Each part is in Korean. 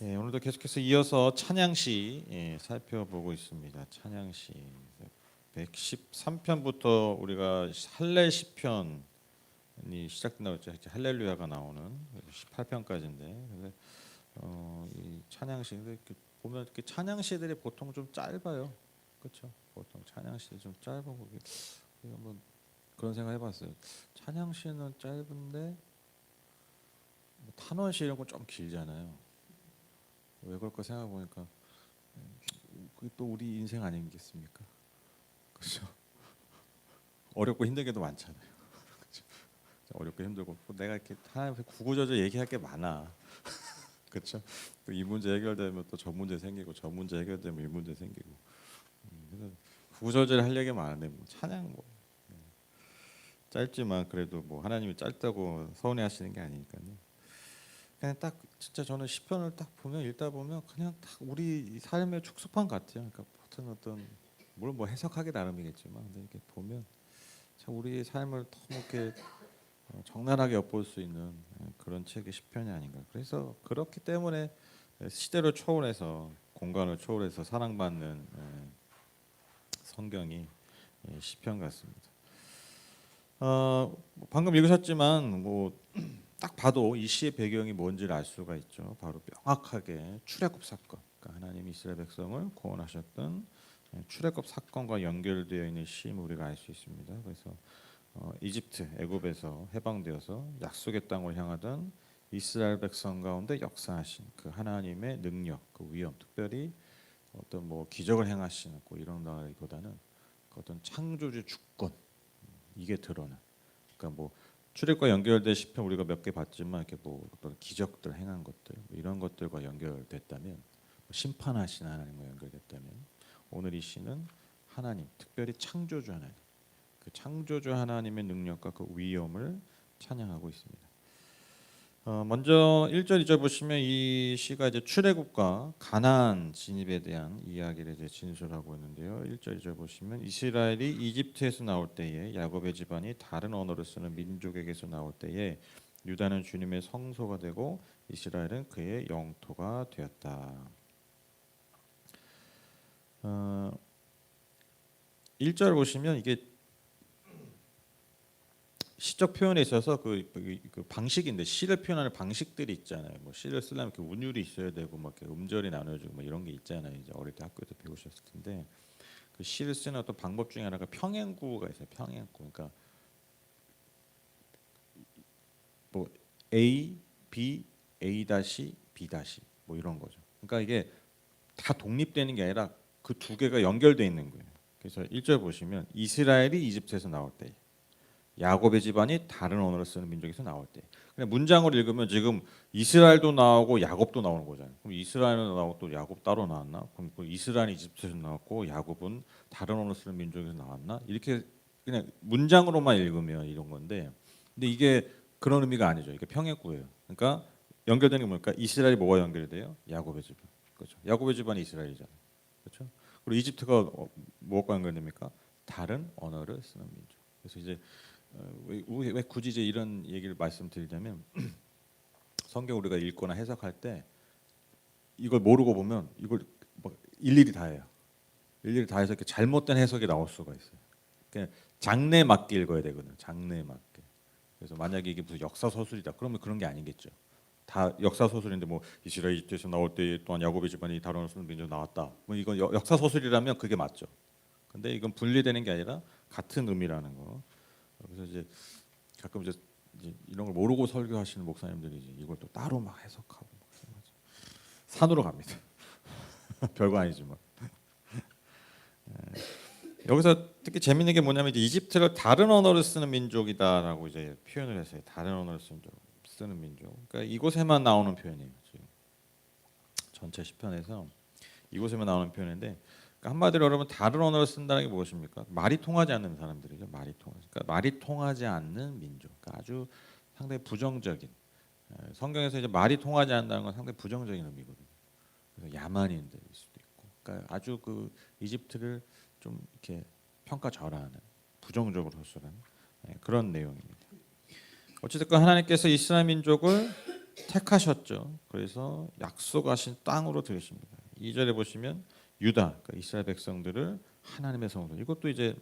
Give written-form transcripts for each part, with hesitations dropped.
오늘도 계속해서 이어서 찬양시 살펴보고 있습니다. 찬양시 113편부터 우리가 할례 시편이 시작된다고 했죠. 할렐루야가 나오는 18편까지인데, 이 찬양시 보면 이렇게 찬양시들이 보통 좀 짧아요. 그렇죠? 보통 찬양시들이 좀 짧고 한번 그런 생각 해봤어요. 찬양시는 짧은데 탄원시 이런 건 좀 길잖아요. 왜 그럴까 생각해 보니까 그게 또 우리 인생 아니겠습니까? 그렇죠? 어렵고 힘든 게 더 많잖아요. 그렇죠? 어렵고 힘들고 내가 이렇게 하나님 구구절절 얘기할 게 많아. 그렇죠? 또 이 문제 해결되면 또 저 문제 생기고 저 문제 해결되면 이 문제 생기고 그래서 구구절절 할 얘기 많은데 뭐 찬양 뭐 짧지만 그래도 뭐 하나님이 짧다고 서운해하시는 게 아니니까요. 그냥 딱 진짜 저는 시편을 딱 보면 읽다 보면 그냥 딱 우리 삶의 축소판 같아요. 그러니까 어떤 뭘 뭐 해석하기 나름이겠지만 근데 이렇게 보면 참 우리의 삶을 너무 이렇게 적나라하게 엿볼 수 있는 그런 책이 시편이 아닌가. 그래서 그렇기 때문에 시대를 초월해서 공간을 초월해서 사랑받는 성경이 시편 같습니다. 방금 읽으셨지만 뭐 딱 봐도 이 시의 배경이 뭔지를 알 수가 있죠. 바로 명확하게 출애굽 사건, 그러니까 하나님이 이스라엘 백성을 구원하셨던 출애굽 사건과 연결되어 있는 시임을 우리가 알 수 있습니다. 그래서 이집트, 애굽에서 해방되어서 약속의 땅을 향하던 이스라엘 백성 가운데 역사하신 그 하나님의 능력, 그 위엄, 특별히 어떤 뭐 기적을 행하시는 이런 나라기보다는 그 어떤 창조주 주권 이게 드러나. 그러니까 뭐 출애굽과 연결된 시편 우리가 몇 개 봤지만 이렇게 뭐 어떤 기적들 행한 것들 뭐 이런 것들과 연결됐다면 심판하신 하나님과 연결됐다면 오늘 이 시는 하나님, 특별히 창조주 하나님, 그 창조주 하나님의 능력과 그 위엄을 찬양하고 있습니다. 먼저 1절, 2절 보시면 이 시가 이제 출애굽과 가나안 진입에 대한 이야기를 이제 진술하고 있는데요. 1절, 2절 보시면 이스라엘이 이집트에서 나올 때에 야곱의 집안이 다른 언어를 쓰는 민족에게서 나올 때에 유다는 주님의 성소가 되고 이스라엘은 그의 영토가 되었다. 1절 보시면 이게 시적 표현에 있어서 그 방식인데 시를 표현하는 방식들이 있잖아요. 뭐 시를 쓰려면 이렇게 운율이 있어야 되고 막 이렇게 음절이 나눠지고 뭐 이런 게 있잖아요. 이제 어릴 때 학교에서 배우셨을 텐데 그 시를 쓰는 어떤 방법 중에 하나가 평행구가 있어요. 평행구. 그러니까 뭐 A, B, A 다시 B 다시 뭐 이런 거죠. 그러니까 이게 다 독립되는 게 아니라 그 두 개가 연결돼 있는 거예요. 그래서 1절 보시면 이스라엘이 이집트에서 나올 때 야곱의 집안이 다른 언어를 쓰는 민족에서 나올 때 그냥 문장으로 읽으면 지금 이스라엘도 나오고 야곱도 나오는 거잖아요. 그럼 이스라엘은 나오고 또 야곱 따로 나왔나? 그럼 그 이스라엘이 이집트에서 나왔고 야곱은 다른 언어 쓰는 민족에서 나왔나? 이렇게 그냥 문장으로만 읽으면 이런 건데 근데 이게 그런 의미가 아니죠. 이게 평행구예요. 그러니까 연결되는 게 뭘까? 이스라엘이 뭐가 연결이 돼요? 야곱의 집안. 그렇죠. 야곱의 집안이 이스라엘이잖아요. 그렇죠? 그리고 이집트가 뭐가 연결됩니까? 다른 언어를 쓰는 민족. 그래서 이제 왜 굳이 이제 이런 얘기를 말씀드리냐면 성경 우리가 읽거나 해석할 때 이걸 모르고 보면 이걸 막 일일이 다 해요. 일일이 다 해서 이렇게 잘못된 해석이 나올 수가 있어요. 그냥 장르에 맞게 읽어야 되거든요. 장르에 맞게. 그래서 만약에 이게 무슨 역사 소설이다 그러면 그런 게 아니겠죠. 다 역사 소설인데 뭐 이스라엘 이집트에서 나올 때 또한 야곱의 집안이 다른 언어를 쓰는 민족 나왔다. 뭐 이건 역사 소설이라면 그게 맞죠. 근데 이건 분리되는 게 아니라 같은 의미라는 거. 그래서 이제 가끔 이제 이런 걸 모르고 설교하시는 목사님들이 이제 이걸 또 따로 막 해석하고 산으로 갑니다. 별거 아니지만 여기서 특히 재밌는 게 뭐냐면 이제 이집트를 다른 언어를 쓰는 민족이다라고 이제 표현을 했어요. 다른 언어를 쓰는 민족. 그러니까 이곳에만 나오는 표현이에요. 지금 전체 시편에서 이곳에만 나오는 표현인데 그러니까 한마디로 여러분 다른 언어를 쓴다는 게 무엇입니까? 말이 통하지 않는 사람들이죠. 그러니까 말이 통하지 않는 민족. 그러니까 아주 상당히 부정적인 성경에서 이제 말이 통하지 않는다는 건 상당히 부정적인 의미거든요. 그래서 야만인들일 수도 있고, 그러니까 아주 그 이집트를 좀 이렇게 평가절하하는 부정적으로 호소하는 그런 내용입니다. 어쨌든 하나님께서 이스라엘 민족을 택하셨죠. 그래서 약속하신 땅으로 들으십니다. 2절에 보시면 유다, 그러니까 이스라엘 백성들을 하나님의 성소. 이것도 이제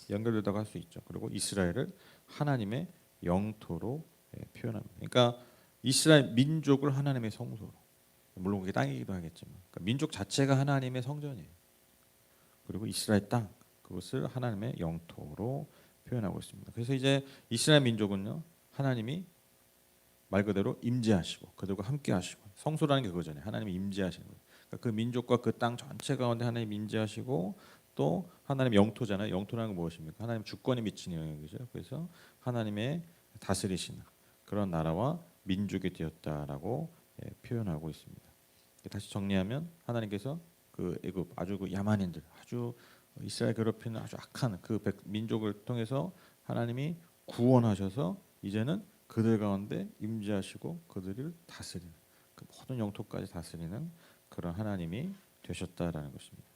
연결되다고 할 수 있죠. 그리고 이스라엘을 하나님의 영토로 표현합니다. 그러니까 이스라엘 민족을 하나님의 성소로. 물론 그게 땅이기도 하겠지만, 그러니까 민족 자체가 하나님의 성전이에요. 그리고 이스라엘 땅, 그것을 하나님의 영토로 표현하고 있습니다. 그래서 이제 이스라엘 민족은요, 하나님이 말 그대로 임재하시고 그들과 함께하시고, 성소라는 게 그거잖아요. 하나님이 임재하시는 거예요. 그러니까 그 민족과 그 땅 전체 가운데 하나님 임재하시고, 또 하나님 영토잖아요. 영토라는 건 무엇입니까? 하나님 주권이 미치는 영역이죠. 그래서 하나님의 다스리시는 그런 나라와 민족이 되었다라고 표현하고 있습니다. 다시 정리하면 하나님께서 그 애굽 아주 그 야만인들, 아주 이스라엘 괴롭히는 아주 악한 그 민족을 통해서 하나님이 구원하셔서 이제는 그들 가운데 임재하시고 그들을 다스리는, 그 모든 영토까지 다스리는 그런 하나님이 되셨다라는 것입니다.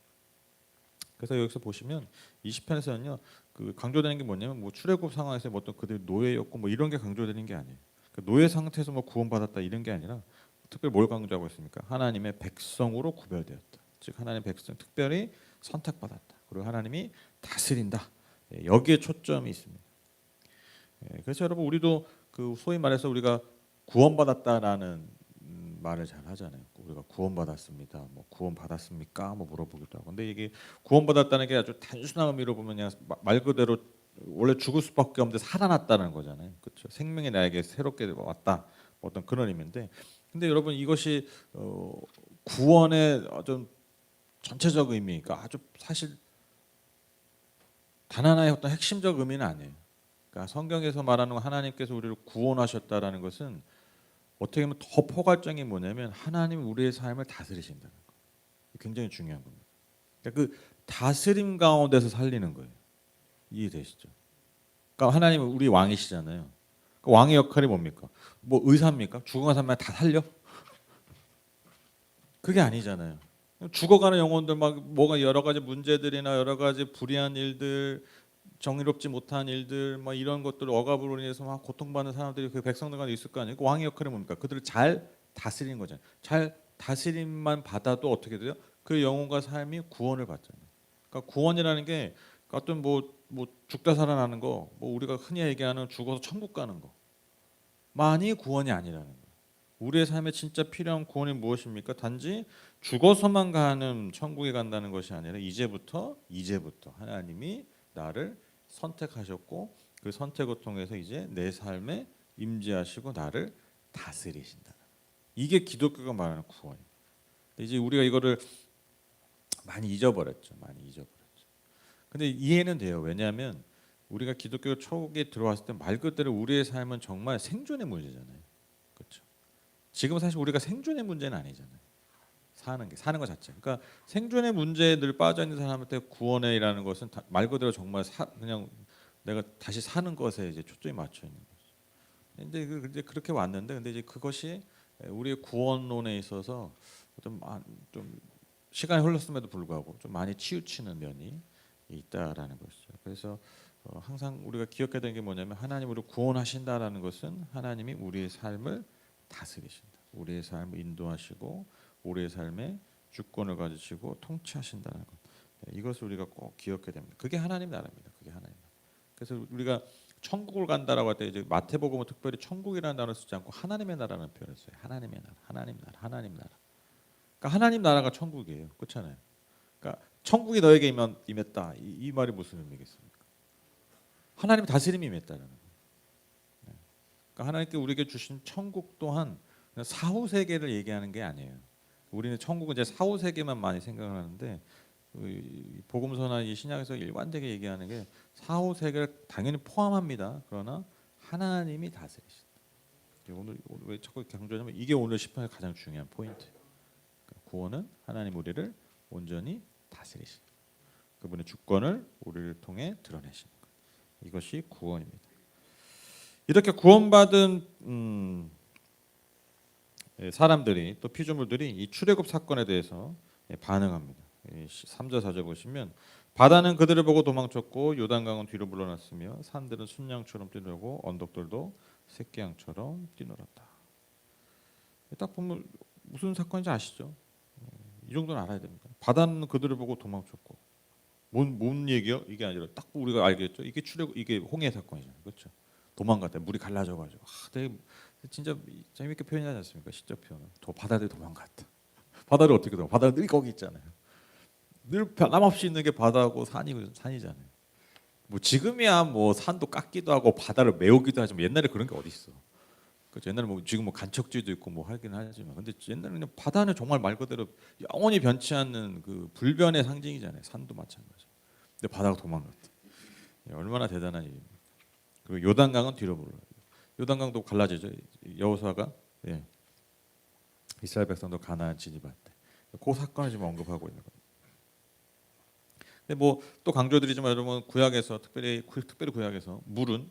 그래서 여기서 보시면 20편에서는요, 그 강조되는 게 뭐냐면 뭐 출애굽 상황에서 뭐 어떤 그들 노예였고 뭐 이런 게 강조되는 게 아니에요. 그 노예 상태에서 뭐 구원받았다 이런 게 아니라 특별히 뭘 강조하고 있습니까? 하나님의 백성으로 구별되었다. 즉 하나님의 백성 특별히 선택받았다. 그리고 하나님이 다스린다. 여기에 초점이 있습니다. 그래서 여러분 우리도 그 소위 말해서 우리가 구원받았다라는 말을 잘 하잖아요. 우리가 구원받았습니다. 뭐 구원받았습니까? 뭐 물어보기도 하고. 근데 이게 구원받았다는 게 아주 단순한 의미로 보면 그냥 말 그대로 원래 죽을 수밖에 없는데 살아났다는 거잖아요. 그렇죠? 생명이 나에게 새롭게 왔다. 어떤 그런 의미인데, 근데 여러분 이것이 구원의 좀 전체적 의미가 아주 사실 단 하나의 어떤 핵심적 의미는 아니에요. 그러니까 성경에서 말하는 하나님께서 우리를 구원하셨다라는 것은 어떻게 보면 더 포괄적인 뭐냐면 하나님이 우리의 삶을 다스리신다는 거. 굉장히 중요한 겁니다. 그러니까 그 다스림 가운데서 살리는 거예요. 이해되시죠? 그러니까 하나님은 우리 왕이시잖아요. 그 왕의 역할이 뭡니까? 뭐 의사입니까? 죽어간 사람만 다 살려? 그게 아니잖아요. 죽어가는 영혼들 막 뭐가 여러 가지 문제들이나 여러 가지 불의한 일들, 정의롭지 못한 일들, 막 이런 것들 억압으로 인해서 막 고통받는 사람들이 그 백성들 가운데 있을 거 아니에요. 그 왕의 역할이 뭡니까? 그들을 잘 다스리는 거잖아요. 잘 다스림만 받아도 어떻게 돼요? 그 영혼과 삶이 구원을 받잖아요. 그러니까 구원이라는 게 어떤 뭐 죽다 살아나는 거, 뭐 우리가 흔히 얘기하는 죽어서 천국 가는 거만이 구원이 아니라는 거예요. 우리의 삶에 진짜 필요한 구원이 무엇입니까? 단지 죽어서만 가는 천국에 간다는 것이 아니라 이제부터 하나님이 나를 선택하셨고 그 선택을 통해서 이제 내 삶에 임재하시고 나를 다스리신다. 이게 기독교가 말하는 구원입니다. 이제 우리가 이거를 많이 잊어버렸죠. 근데 이해는 돼요. 왜냐하면 우리가 기독교 초기에 들어왔을 때 말 그대로 우리의 삶은 정말 생존의 문제잖아요. 그렇죠? 지금 사실 우리가 생존의 문제는 아니잖아요. 사는 것 자체. 그러니까 생존의 문제에 늘 빠져 있는 사람한테 구원이라는 것은 말 그대로 정말 그냥 내가 다시 사는 것에 이제 초점이 맞춰 있는 거죠. 근데 이제 그렇게 왔는데, 근데 이제 그것이 우리의 구원론에 있어서 좀 시간이 흘렀음에도 불구하고 좀 많이 치우치는 면이 있다라는 것이죠. 그래서 항상 우리가 기억해야 되는 게 뭐냐면 하나님 우리를 구원하신다라는 것은 하나님이 우리의 삶을 다스리신다. 우리의 삶을 인도하시고 우리의 삶에 주권을 가지시고 통치하신다는 것. 이것을 우리가 꼭 기억해야 됩니다. 그게 하나님 나라입니다. 그게 하나님 나라. 그래서 우리가 천국을 간다라고 할 때 이제 마태복음은 특별히 천국이라는 단어를 쓰지 않고 하나님의 나라는 표현을 써요. 하나님의 나라, 하나님 나라. 그러니까 하나님 나라가 천국이에요. 그렇잖아요. 그러니까 천국이 너에게 임했다. 이 말이 무슨 의미겠습니까? 하나님 다스림이 임했다는 거예요. 그러니까 하나님께 우리에게 주신 천국 또한 사후 세계를 얘기하는 게 아니에요. 우리는 천국은 이제 사후 세계만 많이 생각을 하는데 복음서나 이 신약에서 일관되게 얘기하는 게 사후 세계를 당연히 포함합니다. 그러나 하나님이 다스리신다. 오늘 왜 자꾸 강조하냐면 이게 오늘 시편의 가장 중요한 포인트예요. 그러니까 구원은 하나님 우리를 온전히 다스리신다. 그분의 주권을 우리를 통해 드러내시는 것. 이것이 구원입니다. 이렇게 구원받은 사람들이 또 피조물들이 이 출애굽 사건에 대해서 반응합니다. 3절 4절 보시면 바다는 그들을 보고 도망쳤고 요단강은 뒤로 물러났으며 산들은 순양처럼 뛰놀고 언덕들도 새끼양처럼 뛰놀았다. 딱 보면 무슨 사건인지 아시죠? 이 정도는 알아야 됩니다. 바다는 그들을 보고 도망쳤고 뭔 얘기요? 이게 아니라 딱 우리가 알겠죠. 이게 홍해 사건이잖아요. 그렇죠? 도망갔다. 물이 갈라져가지고 되게 진짜 재밌게 표현하지 않습니까? 시적 표현은. 바다를 도망갔다. 바다를 어떻게 도망? 바다는 늘 거기 있잖아요. 늘 변함없이 있는 게 바다고 산이잖아요. 뭐 지금이야 뭐 산도 깎기도 하고 바다를 메우기도 하지만 옛날에 그런 게 어디 있어? 그렇죠. 옛날에 뭐 지금 뭐 간척지도 있고 뭐 하긴 하지만 근데 옛날에는 바다는 정말 말 그대로 영원히 변치 않는 그 불변의 상징이잖아요. 산도 마찬가지. 근데 바다가 도망갔다. 얼마나 대단한 일입니까? 그리고 요단강은 뒤로 물러요. 요단강도 갈라지죠. 여호수아가 이스라엘 백성도 가나안 진입할 때. 그 사건을 지금 언급하고 있는 거예요. 근데 뭐 또 강조드리지만 여러분 구약에서 특별히 구약에서 물은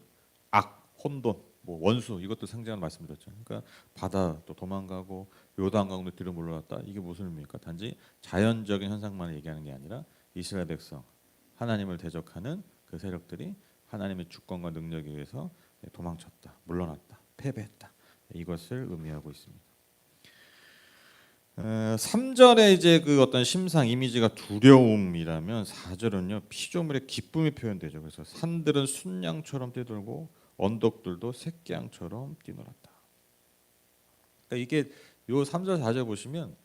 악, 혼돈, 뭐 원수 이것도 상징하는 말씀드렸죠. 그러니까 바다 또 도망가고 요단강도 뒤로 물러갔다. 이게 무슨 의미입니까? 단지 자연적인 현상만을 얘기하는 게 아니라 이스라엘 백성 하나님을 대적하는 그 세력들이 하나님의 주권과 능력에 의해서 도망쳤다, 물러났다, 패배했다. 이것을 의미하고 있습니다. 3절에 이제 그 어떤 심상 이미지가 두려움이라면 4절은요 피조물의 기쁨이 표현되죠. 그래서 산들은 순양처럼 뛰돌고 언덕들도 새끼양처럼 뛰놀았다. 그러니까 이게 요 3절 4절 보시면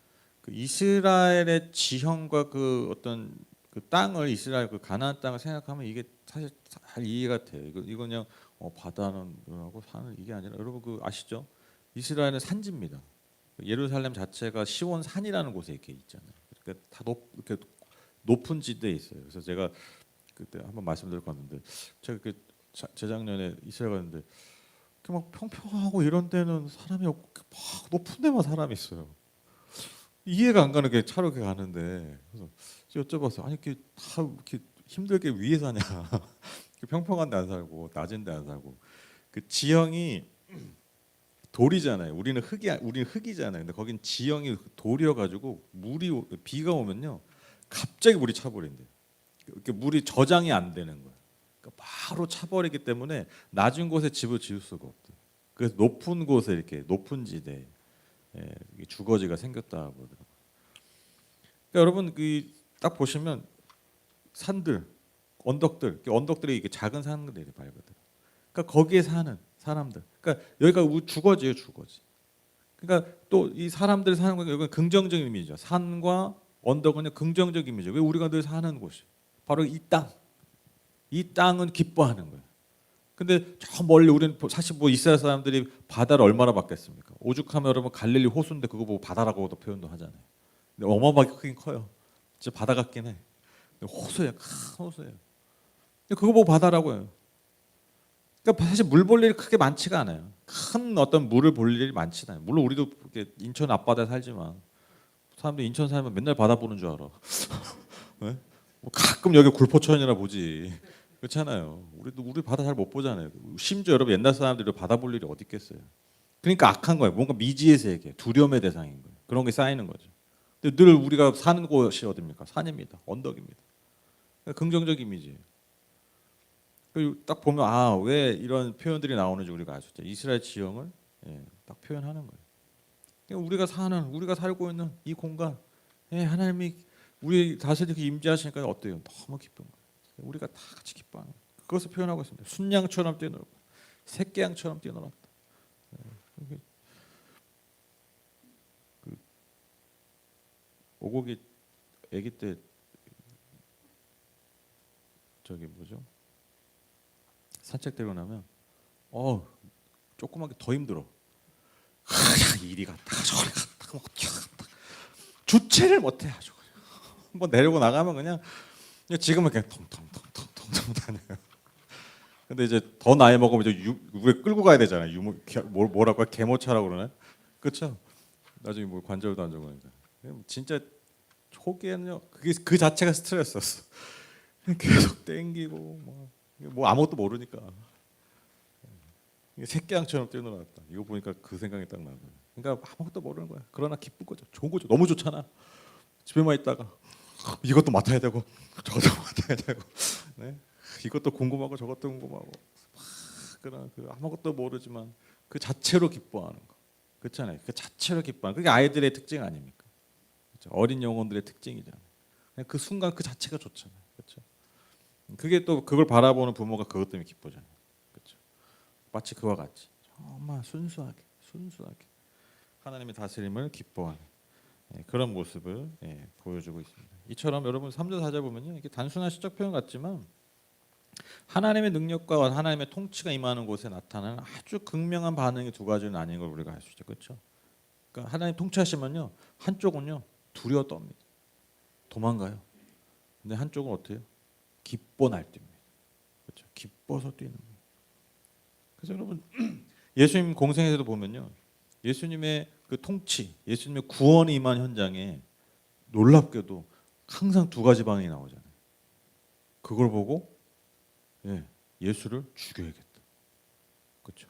그 이스라엘의 지형과 그 어떤 그 땅을 이스라엘 그 가나안 땅을 생각하면 이게 사실 잘 이해가 돼요. 이거 그냥 바다는 하고 산은 이게 아니라 여러분 그 아시죠? 이스라엘은 산지입니다. 예루살렘 자체가 시온 산이라는 곳에 이렇게 있잖아요. 그러니까 다 이렇게 높은 지대에 있어요. 그래서 제가 그때 한번 말씀드렸는데 제가 그 재작년에 이스라엘 갔는데 막 평평하고 이런 데는 사람이 없고 막 높은 데만 사람이 있어요. 이해가 안 가는 게 차로 이렇게 가는데 그래서 여쭤봤어요. 아니 이렇게 다 이렇게 힘들게 위에 사냐? 평평한 데 안 살고 낮은 데 안 살고 그 지형이 돌이잖아요. 우리는 흙이잖아요. 근데 거긴 지형이 돌이어가지고 비가 오면요, 갑자기 물이 차버린대요. 이렇게 물이 저장이 안 되는 거예요. 그러니까 바로 차버리기 때문에 낮은 곳에 집을 지을 수가 없대요. 그래서 높은 곳에 이렇게 높은 지대에 주거지가 생겼다 그러더라고요. 그러니까 여러분 그 딱 보시면 산들, 언덕들이 이게 작은 산들이 말 그대로. 그러니까 거기에 사는 사람들. 그러니까 여기가 주거지예요, 주거지. 그러니까 또 이 사람들 사는 건 여기가 긍정적인 의미죠. 산과 언덕은 긍정적 이미죠. 왜 우리가 늘 사는 곳이 바로 이 땅. 이 땅은 기뻐하는 거예요. 근데 저 멀리 우리는 사실 뭐 이스라엘 사람들이 바다를 얼마나 봤겠습니까? 오죽하면 여러분 갈릴리 호수인데 그거 보고 바다라고도 표현도 하잖아요. 근데 어마어마하게 크긴 커요. 진짜 바다 같긴 해. 호수예요, 큰 호수예요. 근데 그거 보고 바다라고 해요. 그러니까 사실 물 볼 일이 크게 많지가 않아요. 큰 어떤 물을 볼 일이 많지 않아요. 물론 우리도 인천 앞바다에 살지만 사람들이 인천 살면 맨날 바다 보는 줄 알아. 네? 뭐 가끔 여기 굴포천이나 보지. 그렇잖아요. 우리 바다 잘 못 보잖아요. 심지어 여러분 옛날 사람들이 바다 볼 일이 어디 있겠어요. 그러니까 악한 거예요. 뭔가 미지의 세계, 두려움의 대상인 거예요. 그런 게 쌓이는 거죠. 근데 늘 우리가 사는 곳이 어디입니까? 산입니다. 언덕입니다. 그러니까 긍정적 이미지예요. 딱 보면 왜 이런 표현들이 나오는지 우리가 알 수 있죠. 이스라엘 지형을 딱 표현하는 거예요. 그러니까 우리가 살고 있는 이 공간, 하나님이 우리 다스리게 임재하시니까 어때요? 너무 기쁜 거예요. 우리가 다 같이 기뻐하는 거예요. 그것을 표현하고 있습니다. 순양처럼 뛰놀고 새끼양처럼 뛰놀았다. 그 오곡이 아기 때 저기 뭐죠? 산책되고 나면 조그맣게 더 힘들어. 이리 갔다가 저리 갔다가 막 주체를 못해 아주. 한번 내려고 나가면 그냥 지금은 그냥 통통통통통 다녀요. 근데 이제 더 나이 먹으면 이제 위에 끌고 가야 되잖아요. 뭐라고 개모차라고 그러나? 그렇죠? 나중에 뭐 관절도 안 좋고 그러니까. 진짜 초기에는요 그 자체가 스트레스였어. 계속 땡기고 뭐 아무것도 모르니까 새끼양처럼 뛰어놀았다. 이거 보니까 그 생각이 딱 나고. 그러니까 아무것도 모르는 거야. 그러나 기쁜 거죠. 좋은 거죠. 너무 좋잖아. 집에만 있다가 이것도 맡아야 되고 저것도 맡아야 되고, 네? 이것도 궁금하고 저것도 궁금하고 그런 그 아무것도 모르지만 그 자체로 기뻐하는 거. 그렇잖아요. 그 자체로 기뻐하는 그게 아이들의 특징 아닙니까? 그렇죠? 어린 영혼들의 특징이잖아요. 그냥 그 순간 그 자체가 좋잖아요. 그렇죠? 그게 또 그걸 바라보는 부모가 그것 때문에 기쁘잖아요. 그렇죠? 마치 그와 같이 정말 순수하게 하나님의 다스림을 기뻐하는 그런 모습을 보여주고 있습니다. 이처럼 여러분 3절 4절 보면요, 이게 단순한 시적 표현 같지만 하나님의 능력과 하나님의 통치가 임하는 곳에 나타나는 아주 극명한 반응이 두 가지로 나뉜 걸 우리가 알 수 있죠, 그렇죠? 그러니까 하나님 통치하시면요, 한쪽은요 두려워 떱니다, 도망가요. 근데 한쪽은 어때요? 기뻐 날뛰니다. 그렇죠? 기뻐서 뛰는 거예요. 그래서 여러분 예수님 공생에서도 보면요, 예수님의 그 통치, 예수님의 구원이 임한 현장에 놀랍게도 항상 두 가지 반응이 나오잖아요. 그걸 보고 예수를 죽여야겠다. 그렇죠?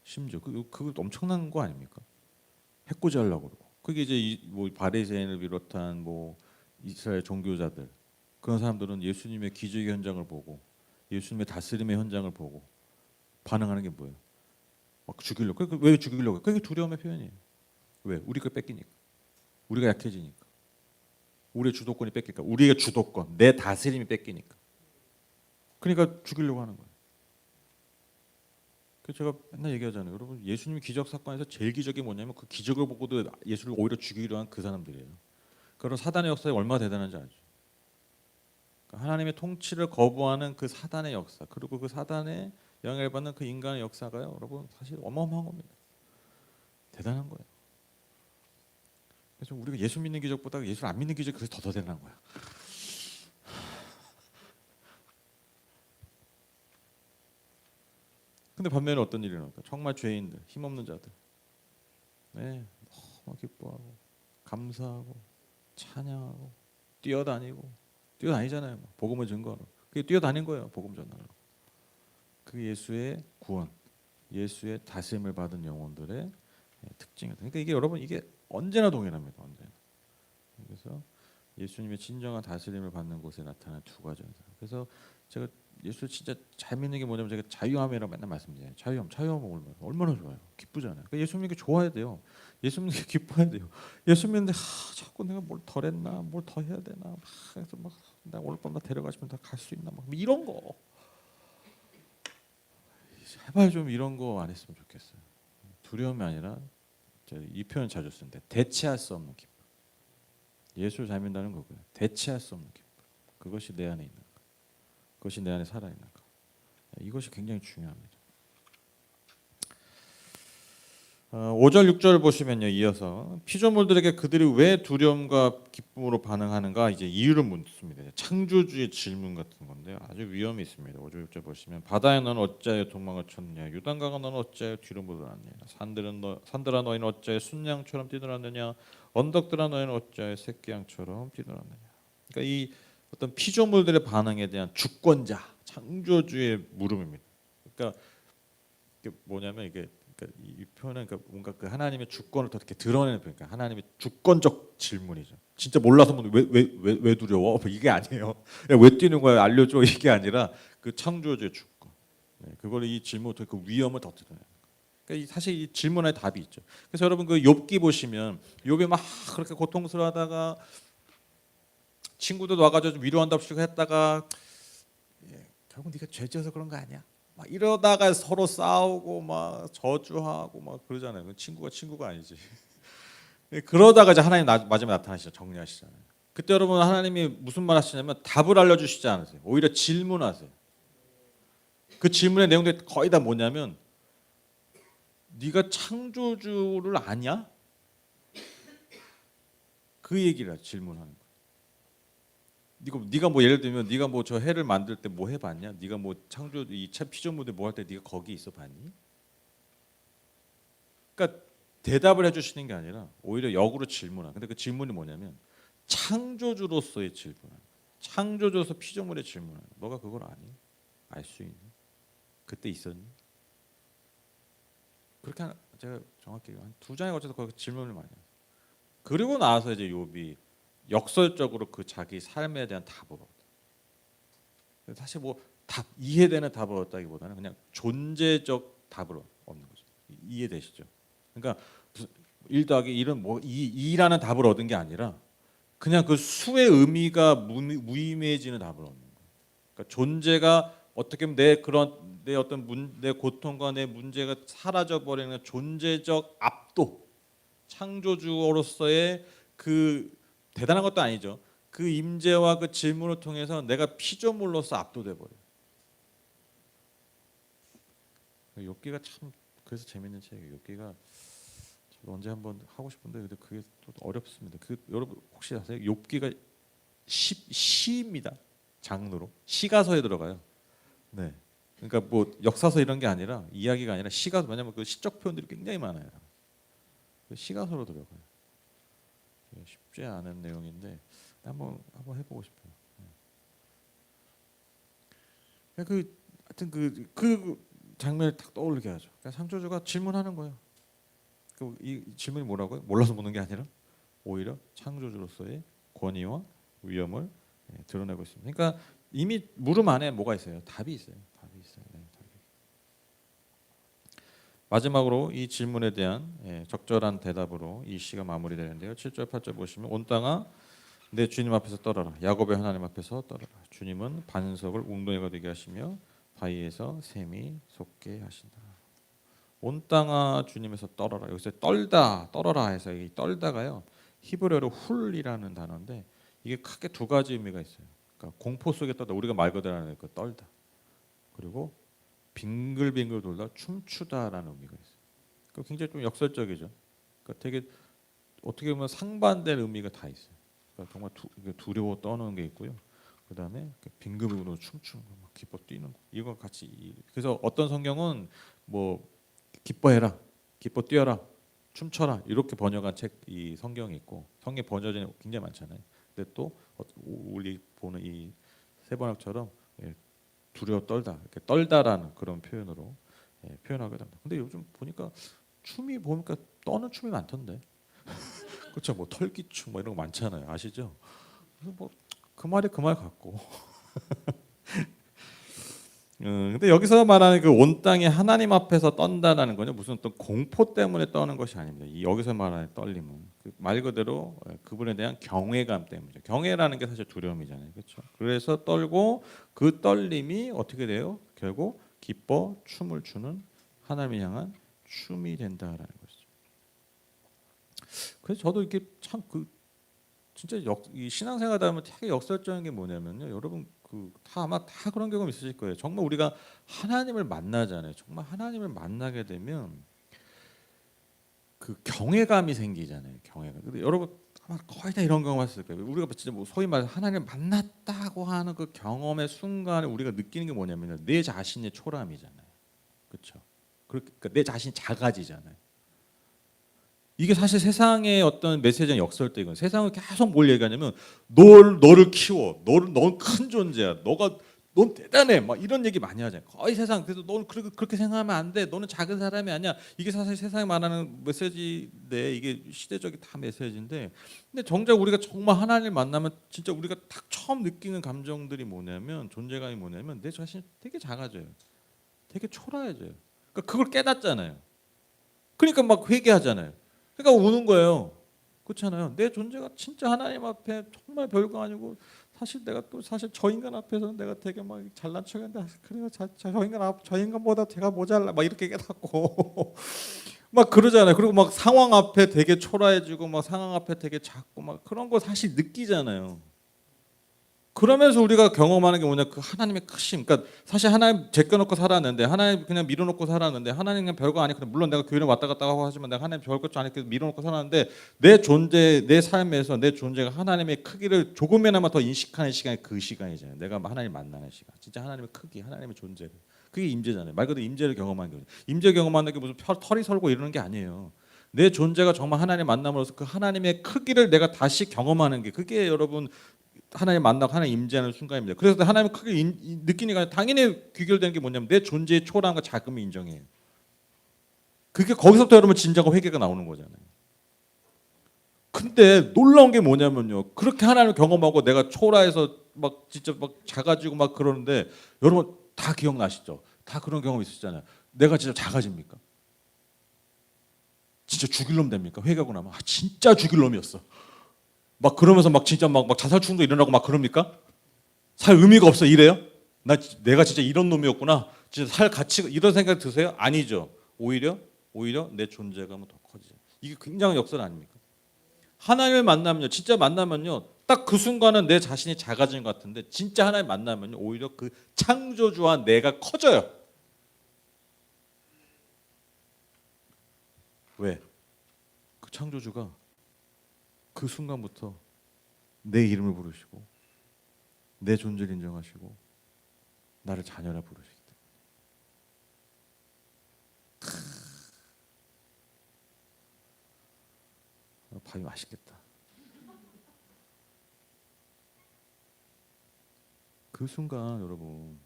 심지어 그거 엄청난 거 아닙니까? 해코지 하려고 그러고. 그게 이제 뭐 바리새인을 비롯한 뭐 이스라엘 종교자들 그런 사람들은 예수님의 기적의 현장을 보고 예수님의 다스림의 현장을 보고 반응하는 게 뭐예요? 막 죽이려고. 왜 죽이려고? 그게 두려움의 표현이에요. 왜? 우리가 뺏기니까. 우리가 약해지니까. 우리의 주도권이 뺏기니까. 우리의 주도권, 내 다스림이 뺏기니까. 그러니까 죽이려고 하는 거예요. 그래서 제가 맨날 얘기하잖아요. 여러분 예수님의 기적 사건에서 제일 기적이 뭐냐면 그 기적을 보고도 예수를 오히려 죽이려 한 그 사람들이에요. 그런 사단의 역사가 얼마나 대단한지 알죠. 그러니까 하나님의 통치를 거부하는 그 사단의 역사, 그리고 그 사단의 영향을 받는 그 인간의 역사가요, 여러분 사실 어마어마한 겁니다. 대단한 거예요. 그래서 우리가 예수 믿는 기적보다 예수를 안 믿는 기적이 그래서 더 대단한 거야. 근데 반면에 어떤 일이 일어날까? 정말 죄인들, 힘없는 자들, 너무 기뻐하고 감사하고 찬양하고 뛰어다니잖아요. 복음을 증거하러. 그게 뛰어다닌 거예요. 복음 전하러. 그 예수의 구원, 예수의 다스림을 받은 영혼들의 특징이다. 그러니까 이게 여러분 이게 언제나 동일합니다. 언제나. 그래서 예수님의 진정한 다스림을 받는 곳에 나타나는 두 가지입니다. 그래서 제가 예수를 진짜 잘 믿는 게 뭐냐면 제가 자유함이라고 맨날 말씀드려요. 자유함은 얼마나 좋아요. 기쁘잖아요. 그러니까 예수 믿는 게 좋아야 돼요. 예수 믿는 게 기뻐야 돼요. 예수 믿는데 자꾸 내가 뭘 덜했나, 뭘 더 해야 되나, 그래서 막 나 오늘 밤 나 데려가시면 다 갈 수 있나, 막 이런 거. 제발 좀 이런 거 안 했으면 좋겠어요. 두려움이 아니라 이 표현 자주 쓰는데 대체할 수 없는 기쁨. 예수를 잘 믿는다는 거고요. 대체할 수 없는 기쁨. 그것이 내 안에 있는 것. 그것이 내 안에 살아있는 것. 이것이 굉장히 중요합니다. 5절 6절을 보시면요, 이어서 피조물들에게 그들이 왜 두려움과 기쁨으로 반응하는가 이제 이유를 묻습니다. 창조주의 질문 같은 건데요, 아주 위험이 있습니다. 5절 6절 보시면 바다에 너는 어찌하여 도망을 쳤느냐, 유단강아 너는 어찌하여 뒤로 물러났느냐, 산들아 너희는 어찌하여 순양처럼 뛰놀았느냐, 언덕들아 너희는 어찌하여 새끼양처럼 뛰놀았느냐. 그러니까 이 어떤 피조물들의 반응에 대한 주권자, 창조주의 물음입니다. 그러니까 이게 뭐냐면 이게 그러니까 이 표현은 그러니까 뭔가 그 하나님의 주권을 더 이렇게 드러내는 표현, 그러니까 하나님의 주권적 질문이죠. 진짜 몰라서 왜 두려워? 뭐 이게 아니에요. 왜 뛰는 거야? 알려줘, 이게 아니라 그 창조주의 주권. 그걸 이 질문부터 그 위험을 더 드러내는 거예요. 그러니까 사실 이 질문에 답이 있죠. 그래서 여러분 그 욥기 보시면 욥이 막 그렇게 고통스러워하다가 친구들 와가지고 좀 위로한답시고 했다가 결국 네가 죄지어서 그런 거 아니야? 막 이러다가 서로 싸우고 막 저주하고 막 그러잖아요. 그 친구가 아니지. 그러다가 이제 하나님 마지막에 나타나시죠. 정리하시잖아요. 그때 여러분 하나님이 무슨 말 하시냐면 답을 알려주시지 않으세요. 오히려 질문하세요. 그 질문의 내용들이 거의 다 뭐냐면 네가 창조주를 아냐? 그 얘기를 질문하는 거예요. 네가 뭐 예를 들면 네가 뭐 저 해를 만들 때 뭐 해봤냐? 네가 뭐 창조 이 피조물들 뭐 할 때 네가 거기 있어 봤니? 그러니까 대답을 해주시는 게 아니라 오히려 역으로 질문하. 근데 그 질문이 뭐냐면 창조주로서의 질문. 창조주로서 피조물의 질문. 너가 그걸 아니? 알 수 있니? 그때 있었니? 그렇게 제가 정확히 한 두 장에 걸쳐서 거기 질문을 많이 해요. 그리고 나서 이제 욥이 역설적으로 그 자기 삶에 대한 답을 얻어요. 사실 뭐 답 이해되는 답을 얻다기보다는 그냥 존재적 답을 얻는 거죠. 이해되시죠? 그러니까 1 더하기 1은 뭐 2라는 답을 얻은 게 아니라 그냥 그 수의 의미가 무의미해지는 답을 얻는 거예요. 그러니까 존재가 어떻게 보면 내 어떤 내 고통과 내 문제가 사라져 버리는 존재적 압도, 창조주로서의 그 대단한 것도 아니죠. 그 임재와 그 질문을 통해서 내가 피조물로서 압도돼 버려요. 욥기가 참 그래서 재밌는 책이에요. 욥기가 저도 언제 한번 하고 싶은데 근데 그게 또 어렵습니다. 여러분 혹시 아세요? 욥기가 시입니다. 장르로 시가서에 들어가요. 네. 그러니까 뭐 역사서 이런 게 아니라 이야기가 아니라 시가서. 왜냐면 그 시적 표현들이 굉장히 많아요. 시가서로 들어가요. 쉽지 않은 내용인데 한번 해보고 싶어요. 하여튼 그 장면을 딱 떠올리게 하죠. 그러니까 창조주가 질문하는 거예요. 이 질문이 뭐라고요? 몰라서 묻는 게 아니라 오히려 창조주로서의 권위와 위엄을 드러내고 있습니다. 그러니까 이미 물음 안에 뭐가 있어요? 답이 있어요. 네, 답이. 마지막으로 이 질문에 대한 적절한 대답으로 이 시가 마무리되는데요. 7절 8절 보시면 온 땅아 내 주님 앞에서 떨어라. 야곱의 하나님 앞에서 떨어라. 주님은 반석을 웅덩이가 되게 하시며 바위에서 샘이 솟게 하신다. 온 땅아 주님에서 떨어라. 여기서 떨어라 해서 이 떨다가요. 히브리어로 훌이라는 단어인데 이게 크게 두 가지 의미가 있어요. 그러니까 공포 속에 떨다, 우리가 말 그대로 하는 그 떨다. 그리고 빙글빙글 돌다 춤추다라는 의미가 있어요. 그 굉장히 좀 역설적이죠. 그러니까 되게 어떻게 보면 상반된 의미가 다 있어요. 그러니까 정말 두려워 떠는 게 있고요. 그 다음에 빙글빙글 춤추는 거, 막 기뻐 뛰는 거, 이거 같이. 그래서 어떤 성경은 뭐 기뻐해라, 기뻐 뛰어라, 춤춰라 이렇게 번역한 이 성경이 있고 성경 번역이 굉장히 많잖아요. 근데 또 우리 보는 이 세번역처럼 두려워 떨다, 이렇게 떨다라는 그런 표현으로 표현하게 됩니다. 근데 요즘 보니까 춤이 보니까 떠는 춤이 많던데. 그렇죠. 뭐 털기춤 뭐 이런 거 많잖아요. 아시죠? 그래서 뭐 그 말이 그 말 같고. 근데 여기서 말하는 그 온 땅에 하나님 앞에서 떤다라는 거는 무슨 또 공포 때문에 떠는 것이 아닙니다. 이 여기서 말하는 떨림은 말 그대로 그분에 대한 경외감 때문이죠. 경외라는 게 사실 두려움이잖아요, 그렇죠? 그래서 떨고 그 떨림이 어떻게 돼요? 결국 기뻐 춤을 추는 하나님을 향한 춤이 된다라는 것이죠. 그래서 저도 이렇게 참 진짜 이 신앙생활 하면 되게 역설적인 게 뭐냐면요, 여러분 아마 다 그런 경험 있으실 거예요. 정말 우리가 하나님을 만나잖아요. 정말 하나님을 만나게 되면 그 경외감이 생기잖아요. 경외감. 근데 여러분 아마 거의 다 이런 경험 하셨을 거예요. 우리가 진짜 뭐 소위 말해서 하나님을 만났다고 하는 그 경험의 순간에 우리가 느끼는 게 뭐냐면요, 내 자신의 초라함이잖아요. 그렇죠? 그러니까 내 자신이 작아지잖아요. 이게 사실 세상의 어떤 메시지는 역설적인, 세상을 계속 뭘 얘기하냐면 너를 키워, 넌 큰 존재야, 넌 대단해, 막 이런 얘기 많이 하잖아요. 거의 세상. 그래서 넌 그렇게 생각하면 안 돼, 너는 작은 사람이 아니야. 이게 사실 세상이 말하는 메시지인데, 이게 시대적인 다 메시지인데, 근데 정작 우리가 정말 하나님을 만나면 진짜 우리가 딱 처음 느끼는 감정들이 뭐냐면, 존재감이 뭐냐면 내 자신이 되게 작아져요, 되게 초라해져요. 그러니까 그걸 깨닫잖아요. 그러니까 막 회개하잖아요. 그러니까 우는 거예요. 그렇잖아요. 내 존재가 진짜 하나님 앞에 정말 별거 아니고, 사실 내가 또 사실 저 인간 앞에서는 내가 되게 막 잘난 척했는데, 그래요, 저 인간보다 제가 모자라, 막 이렇게 깨닫고 막 그러잖아요. 그리고 막 상황 앞에 되게 초라해지고, 막 상황 앞에 되게 작고, 막 그런 거 사실 느끼잖아요. 그러면서 우리가 경험하는 게 뭐냐, 그 하나님의 크심. 그러니까 사실 하나님 제껴놓고 살았는데, 하나님 그냥 밀어놓고 살았는데, 하나님 그냥 별거 아니고, 물론 내가 교회를 왔다 갔다 하고 하지만 내가 하나님 별것도 아니고 밀어놓고 살았는데, 내 존재, 내 삶에서 내 존재가 하나님의 크기를 조금이나마 더 인식하는 시간이 그 시간이잖아요. 내가 하나님 만나는 시간, 진짜 하나님의 크기, 하나님의 존재를, 그게 임재잖아요. 말 그대로 임재를 경험하는 거예요. 임재 경험하는 게 무슨 털이 설고 이러는 게 아니에요. 내 존재가 정말 하나님 만남으로써 그 하나님의 크기를 내가 다시 경험하는 게, 그게 여러분 하나님 만나고 하나님 임재하는 순간입니다. 그래서 하나님을 크게 느끼니까 당연히 귀결되는 게 뭐냐면 내 존재의 초라함과 작음을 인정해요. 그게 거기서부터 여러분 진정한 회개가 나오는 거잖아요. 근데 놀라운 게 뭐냐면요, 그렇게 하나님을 경험하고 내가 초라해서 막 진짜 막 작아지고 막 그러는데, 여러분 다 기억나시죠? 다 그런 경험 있으시잖아요. 내가 진짜 작아집니까? 진짜 죽일 놈 됩니까? 회개하고 나면 진짜 죽일 놈이었어. 막 그러면서 막 진짜 막 자살 충동 일어나고 막 그럽니까? 살 의미가 없어 이래요? 내가 진짜 이런 놈이었구나. 진짜 살 가치가 이런 생각 드세요? 아니죠. 오히려 내 존재감은 더 커지죠. 이게 굉장한 역설 아닙니까? 하나님을 만나면요, 진짜 만나면요, 딱 그 순간은 내 자신이 작아지는 것 같은데 진짜 하나님 만나면요, 오히려 그 창조주와 내가 커져요. 왜? 그 창조주가 그 순간부터 내 이름을 부르시고 내 존재를 인정하시고 나를 자녀라 부르시기 때문에. 밥이 맛있겠다. 그 순간 여러분,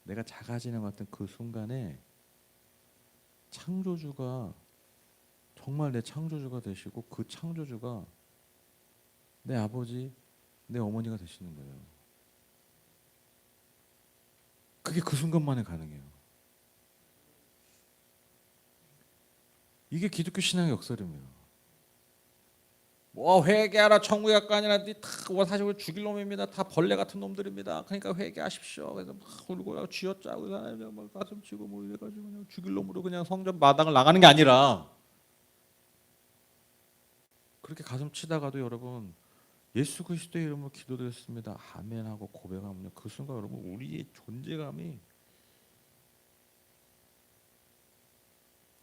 내가 작아지는 것 같은 그 순간에 창조주가 정말 내 창조주가 되시고 그 창조주가 내 아버지, 내 어머니가 되시는 거예요. 그게 그 순간만에 가능해요. 이게 기독교 신앙의 역설입니다. 뭐 회개하라, 천국에 갈거 아니라 다 사실 죽일 놈입니다. 다 벌레 같은 놈들입니다. 그러니까 회개하십시오. 그래서 막 울고 쥐어짜고 하나님 막 가슴 치고 뭐 이래가지고 그냥 죽일 놈으로 그냥 성전 마당을 나가는 게 아니라, 그렇게 가슴 치다가도 여러분 예수 그리스도의 이름으로 기도드렸습니다, 아멘하고 고백하면 그 순간 여러분 우리의 존재감이,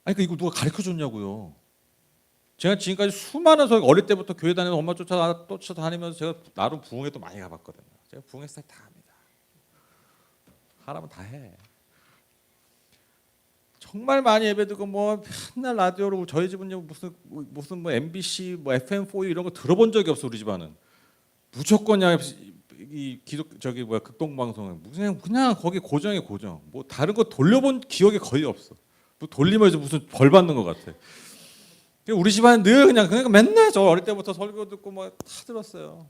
아니 그러니까 이거 누가 가르쳐 줬냐고요. 제가 지금까지 수많은 어릴 때부터 교회 다니면서 엄마 쫓아다니면서 제가 나름 부흥회 또 많이 가봤거든요. 제가 부흥회 스타일 다 합니다. 하라면 다 해. 정말 많이 예배드고 뭐 맨날 라디오로, 저희 집은 무슨 뭐 MBC 뭐 FM4 이런 거 들어본 적이 없어. 우리 집안은 무조건 그냥 이 기독 극동 방송은 그냥 거기 고정이 고정. 뭐 다른 거 돌려본 기억이 거의 없어. 뭐 돌리면서 무슨 벌 받는 것 같아. 우리 집안은 늘 그러니까 맨날 저 어릴 때부터 설교 듣고 뭐 다 들었어요.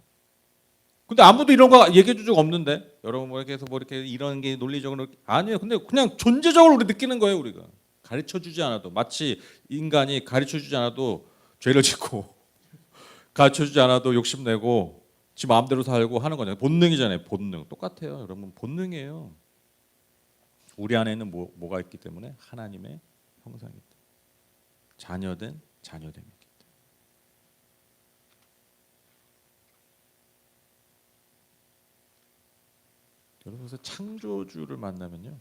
근데 아무도 이런 거 얘기해 준 적 없는데, 여러분 뭐 이렇게 해서 뭐 이렇게 이런 게 논리적으로 아니에요. 근데 그냥 존재적으로 우리 느끼는 거예요. 우리가 가르쳐 주지 않아도, 마치 인간이 가르쳐 주지 않아도 죄를 짓고 가르쳐 주지 않아도 욕심내고 지 마음대로 살고 하는 거잖아요. 본능이잖아요. 본능. 똑같아요. 여러분 본능이에요. 우리 안에는 뭐가 있기 때문에? 하나님의 형상이기 때문에. 자녀됨이기 때문에. 여러분, 그래서 창조주를 만나면요,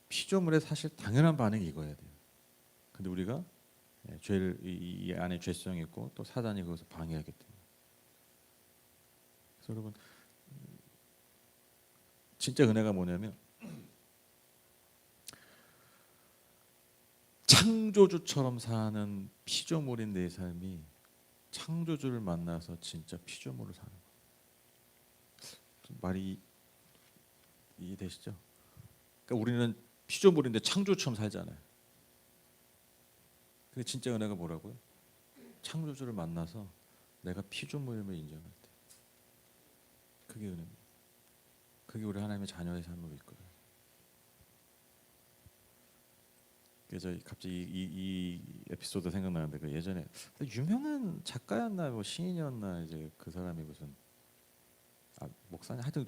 피조물의 사실 당연한 반응이 이거야 돼요. 근데 우리가 죄를, 이 안에 죄성이 있고 또 사단이 그것을 방해하기 때문에. 그래서 여러분, 진짜 은혜가 뭐냐면 창조주처럼 사는 피조물인 내 삶이 창조주를 만나서 진짜 피조물을 사는 거예요. 말이 이해되시죠? 그러니까 우리는 피조물인데 창조처럼 살잖아요. 근데 진짜 은혜가 뭐라고요? 창조주를 만나서 내가 피조물임을 인정할 때, 그게 은혜입니다. 그게 우리 하나님의 자녀의 삶으로 이끌어요. 그래서 갑자기 이 에피소드 생각나는데, 그 예전에 유명한 작가였나 뭐 시인이었나, 이제 그 사람이 무슨 목사님, 하여튼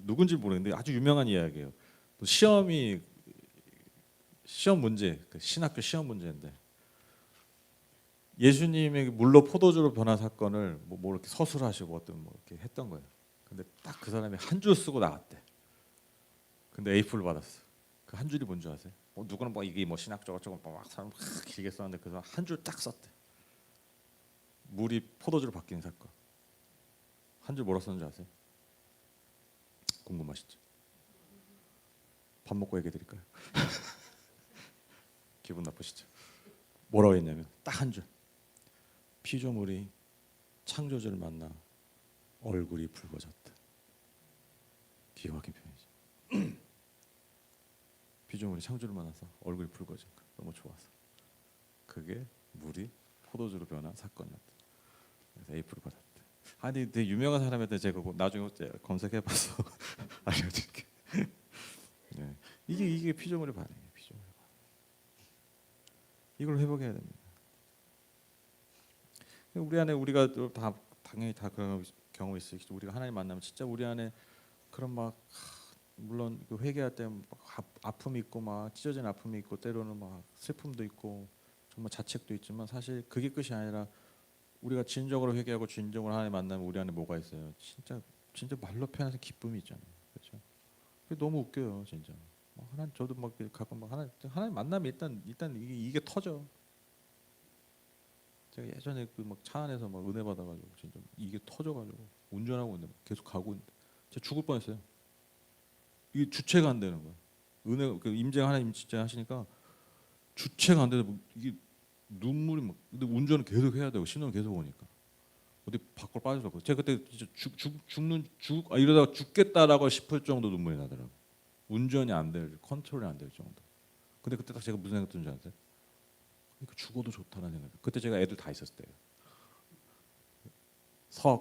누군지 모르겠는데 아주 유명한 이야기예요. 시험 문제, 그 신학교 시험 문제인데, 예수님이 물로 포도주로 변한 사건을 뭐 이렇게 서술하시고 어떤 뭐 이렇게 했던 거예요. 근데 딱 그 사람이 한 줄 쓰고 나왔대. 근데 A+를 받았어. 그 한 줄이 뭔지 아세요? 누구는 뭐 이게 뭐 신학적으로 조금 막 사람 길게 썼는데 그 사람 한 줄 딱 썼대. 물이 포도주로 바뀌는 사건. 한 줄 뭐라 썼는지 아세요? 궁금하시죠? 밥 먹고 얘기해 드릴까요? 기분 나쁘시죠? 뭐라고 했냐면 딱 한 줄. 피조물이 창조주를 만나 얼굴이 붉어졌다. 기가 막힌 표현이죠. 피조물이 창조주를 만나서 얼굴이 붉어진 거. 너무 좋아서. 그게 물이 포도주로 변한 사건이었다. 그래서 A+ 받았다. 근데 되게 유명한 사람한테 제가 나중에 검색해봐서 알려드릴게요. 네. 이게 피조물의 반응이에요. 피조물의 반응. 이걸 회복해야 됩니다. 우리 안에 우리가 다 당연히 다 그런 경우 있으시죠. 우리가 하나님 만나면 진짜 우리 안에 그런 막 물론 그 회개할 때 막 아픔이 있고 막 찢어진 아픔이 있고 때로는 막 슬픔도 있고 정말 자책도 있지만 사실 그게 끝이 아니라 우리가 진정으로 회개하고 진정으로 하나님 만나면 우리 안에 뭐가 있어요? 진짜 말로 표현해서 기쁨이 있잖아요. 그렇죠? 그게 너무 웃겨요, 진짜. 하나님 저도 막 가끔 막 하나님 만나면 일단 이게 터져. 제가 예전에 그 막 차 안에서 막 은혜 받아가지고 진짜 이게 터져가지고 운전하고 있는데 계속 가고 있는데 제가 죽을 뻔했어요. 이게 주체가 안 되는 거야. 은혜 그 임재 하나님 진짜 하시니까 주체가 안 되는데 이게 눈물이 막 근데 운전을 계속 해야 되고 신호는 계속 오니까 어디 밖으로 빠지더라고. 제가 그때 진짜 이러다가 죽겠다라고 싶을 정도 눈물이 나더라고. 운전이 안 될, 컨트롤이 안 될 정도. 근데 그때 딱 제가 무슨 생각 드는지 아세요? 그러니까 죽어도 좋다는 생각. 그때 제가 애들 다 있었을 때예요.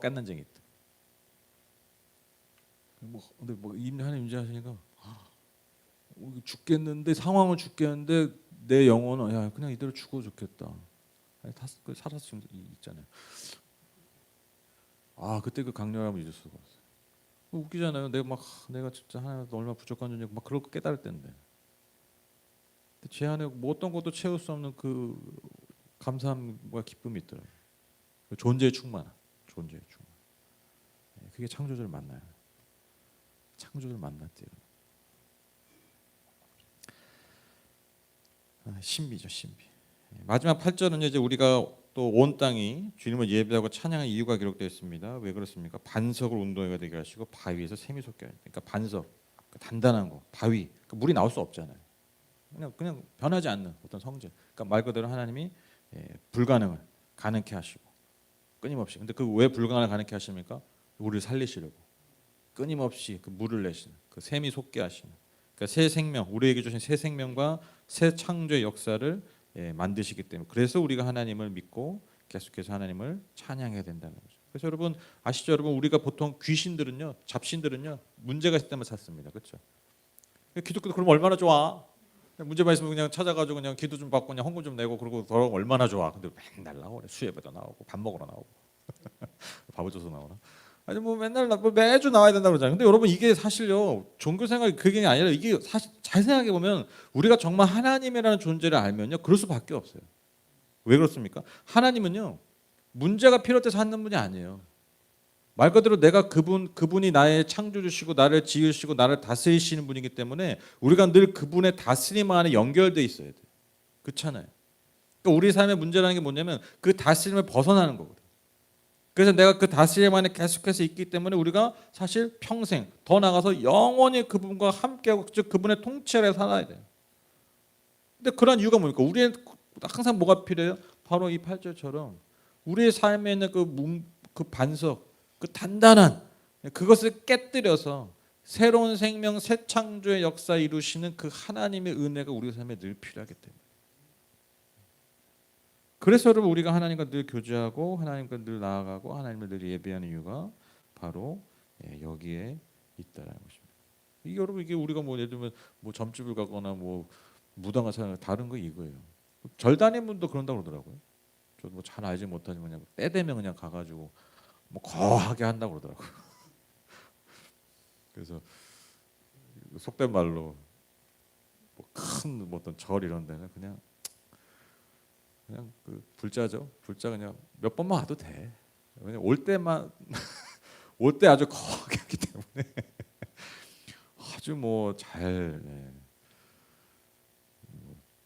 깻난쟁이 때. 근데 하나님 임재하시니까 죽겠는데 상황은 죽겠는데 내 영혼은 야 그냥 이대로 죽어도 좋겠다. 살았으면 있잖아요. 그때 그 강렬함을 잊을 수가 없어요. 웃기잖아요. 내가 진짜 하나님한테 얼마나 부족한 존재고 막 그걸 깨달을 때인데. 제 안에 뭐 어떤 것도 채울 수 없는 그 감사함과 기쁨이 있더라고요. 존재의 충만. 그게 창조주를 만나요. 창조주를 만났대요. 신비죠, 신비. 마지막 8절은 이제 우리가 또 온 땅이 주님을 예배하고 찬양한 이유가 기록되어 있습니다. 왜 그렇습니까? 반석을 운동회가 되게 하시고 바위에서 샘이 솟게 하시고. 그러니까 반석, 단단한 거, 바위. 물이 나올 수 없잖아요. 그냥 변하지 않는 어떤 성질. 그러니까 말 그대로 하나님이 불가능을 가능케 하시고 끊임없이. 근데 그 왜 불가능을 가능케 하십니까? 우리를 살리시려고 끊임없이 그 물을 내시는 그 샘이 솟게 하시는. 그러니까 새 생명, 우리에게 주신 새 생명과 새 창조의 역사를 만드시기 때문에 그래서 우리가 하나님을 믿고 계속해서 하나님을 찬양해야 된다는 거죠. 그래서 여러분 아시죠? 여러분 우리가 보통 귀신들은요, 잡신들은요 문제가 있을 때만 찾습니다. 그렇죠? 기독교도 그럼 얼마나 좋아? 문제만 있으면 그냥 찾아가지고 그냥 기도 좀 받고 그냥 헌금 좀 내고 그러고 돌아오면 얼마나 좋아? 근데 맨날 나오네. 수예배도 나오고 밥 먹으러 나오고 밥을 줘서 나오나? 아니 맨날 매주 나와야 된다고 그러잖아요. 근데 여러분 이게 사실요 종교 생활이 그게 아니라 이게 사실 잘 생각해 보면 우리가 정말 하나님이라는 존재를 알면요 그럴 수밖에 없어요. 왜 그렇습니까? 하나님은요 문제가 필요할 때 찾는 분이 아니에요. 말 그대로 내가 그분이 나의 창조주시고 나를 지으시고 나를 다스리시는 분이기 때문에 우리가 늘 그분의 다스림 안에 연결돼 있어야 돼요. 그렇잖아요. 그러니까 우리 삶의 문제라는 게 뭐냐면 그 다스림을 벗어나는 거거든요. 그래서 내가 그 다스림 안에 계속해서 있기 때문에 우리가 사실 평생 더 나아가서 영원히 그분과 함께하고 즉 그분의 통치를 살아야 돼요. 근데 그런 이유가 뭡니까? 우리는 항상 뭐가 필요해요? 바로 이 8절처럼 우리의 삶에 있는 그 반석, 그 단단한 그것을 깨뜨려서 새로운 생명, 새 창조의 역사 이루시는 그 하나님의 은혜가 우리 삶에 늘 필요하기 때문에. 그래서 여러분 우리가 하나님과 늘 교제하고 하나님과 늘 나아가고 하나님을 늘 예배하는 이유가 바로 여기에 있다라는 것입니다. 이게 여러분 이게 우리가 예를 들면 점집을 가거나 무당을 찾는 다른 거 이거예요. 절단의 분도 그런다고 그러더라고요. 저도 잘 알지 못하지만 그냥 때 되면 그냥 가가지고 거하게 한다고 그러더라고요. 그래서 속된 말로 큰 어떤 절 이런 데는 그냥 그 불자죠. 불자 그냥 몇 번만 와도 돼. 그냥 올 때만 올 때 아주 거하게 하기 때문에 아주 잘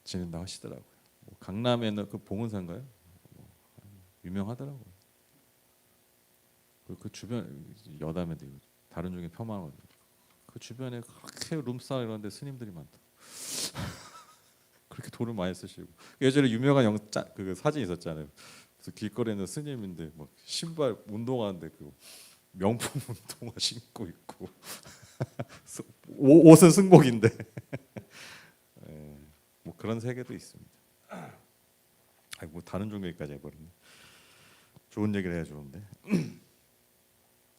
지낸다 하시더라고요. 강남에는 그 봉은사인가요? 유명하더라고요. 그 주변 여담에도 다른 중에 폄하하거든요. 그 주변에 그렇게 룸싸 이런데 스님들이 많다. 그렇게 돈을 많이 쓰시고 예전에 유명한 그 사진 있었잖아요. 그래서 길거리에 있는 스님인데 신발 운동하는데 그 명품 운동화 신고 있고 옷은 승복인데 그런 세계도 있습니다. 다른 종교 얘기까지 해버렸네. 좋은 얘기를 해야 좋은데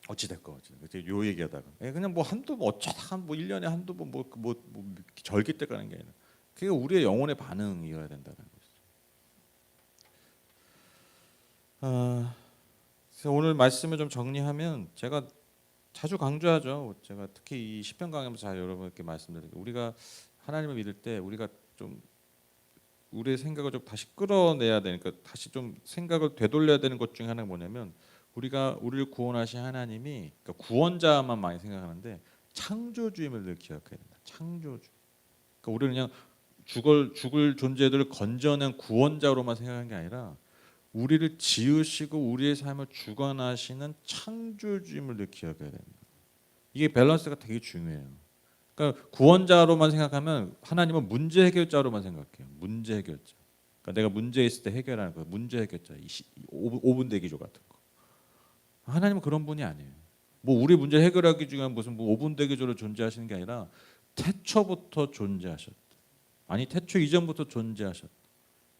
어찌 됐건 요 얘기하다가 그냥 어쩌다 1년에 한두 번 절기 때 가는 게 아니라 그게 우리의 영혼의 반응이어야 된다는 거죠. 그래서 오늘 말씀을 좀 정리하면 제가 자주 강조하죠. 제가 특히 이 시편 강의하면서 잘 여러분께 말씀드리고 우리가 하나님을 믿을 때 우리가 좀 우리의 생각을 좀 다시 끌어내야 되니까 다시 좀 생각을 되돌려야 되는 것 중에 하나가 뭐냐면 우리가 우리를 구원하신 하나님이 그러니까 구원자만 많이 생각하는데 창조주임을 늘 기억해야 된다. 창조주. 그러니까 우리는 그냥 죽을 존재들을 건져낸 구원자로만 생각하는 게 아니라 우리를 지으시고 우리의 삶을 주관하시는 창조주임을 늘 기억해야 됩니다. 이게 밸런스가 되게 중요해요. 그러니까 구원자로만 생각하면 하나님은 문제 해결자로만 생각해요. 문제 해결자. 그러니까 내가 문제 있을 때 해결하는 거 문제 해결자. 5분 대기조 같은 거. 하나님은 그런 분이 아니에요. 뭐 우리 문제 해결하기 중요한 무슨 뭐 5분 대기조로 존재하시는 게 아니라 태초부터 존재하셨다. 아니 태초 이전부터 존재하셨다.